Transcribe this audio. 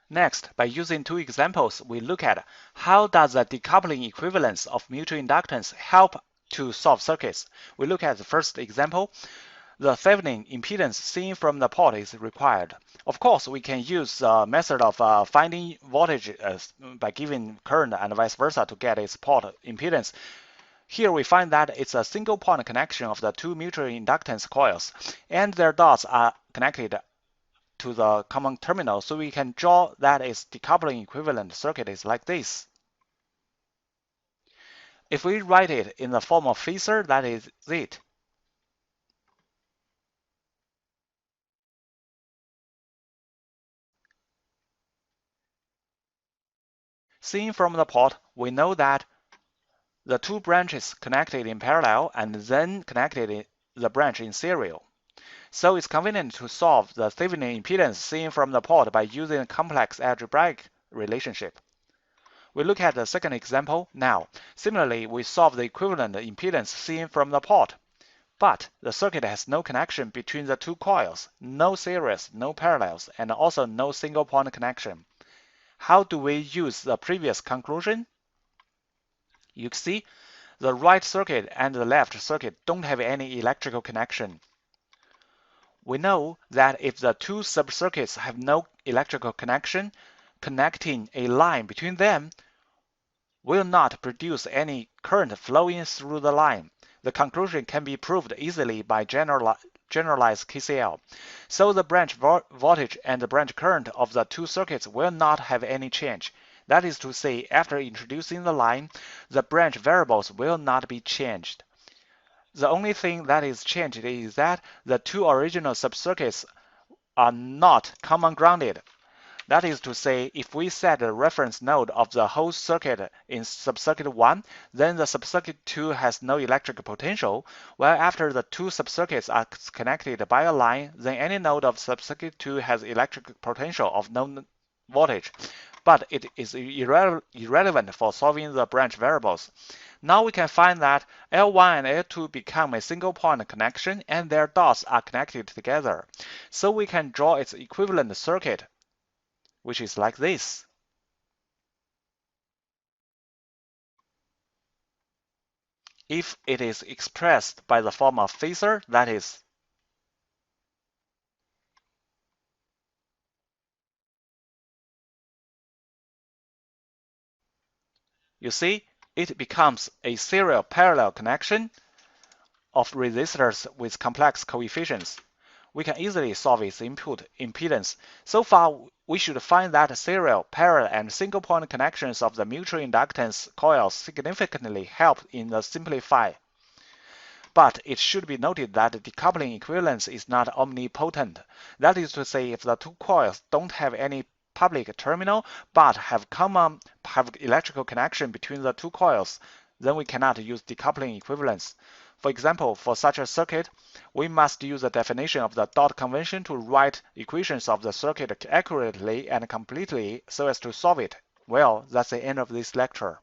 Next, by using two examples, we look at how does the decoupling equivalence of mutual inductance help to solve circuits. We look at the first example. The Thevenin impedance seen from the port is required. Of course, we can use the method of finding voltage by giving current and vice versa to get its port impedance. Here we find that it's a single point connection of the two mutual inductance coils, and their dots are connected to the common terminal, so we can draw that its decoupling equivalent circuit is like this. If we write it in the form of phasor, that is it. Seen from the port, we know that the two branches connected in parallel and then connected the branch in serial. So it's convenient to solve the Thevenin impedance seen from the port by using a complex algebraic relationship. We look at the second example now. Similarly, we solve the equivalent impedance seen from the port. But the circuit has no connection between the two coils, no series, no parallels, and also no single point connection. How do we use the previous conclusion? You see, the right circuit and the left circuit don't have any electrical connection. We know that if the two subcircuits have no electrical connection, connecting a line between them will not produce any current flowing through the line. The conclusion can be proved easily by generalized KCL. So the branch voltage and the branch current of the two circuits will not have any change. That is to say, after introducing the line, the branch variables will not be changed. The only thing that is changed is that the two original subcircuits are not common grounded. That is to say, if we set the reference node of the whole circuit in subcircuit 1, then the subcircuit 2 has no electric potential, while after the two subcircuits are connected by a line, then any node of subcircuit 2 has electric potential of no voltage. But it is irrelevant for solving the branch variables. Now we can find that L1 and L2 become a single point connection and their dots are connected together. So we can draw its equivalent circuit, which is like this. If it is expressed by the form of phasor, that is, you see, it becomes a serial parallel connection of resistors with complex coefficients. We can easily solve its input impedance. So far, we should find that serial, parallel, and single point connections of the mutual inductance coils significantly help in the simplify. But it should be noted that decoupling equivalence is not omnipotent. That is to say, if the two coils don't have any public terminal but have electrical connection between the two coils, then we cannot use decoupling equivalence. For example, for such a circuit, we must use the definition of the dot convention to write equations of the circuit accurately and completely so as to solve it. Well, that's the end of this lecture.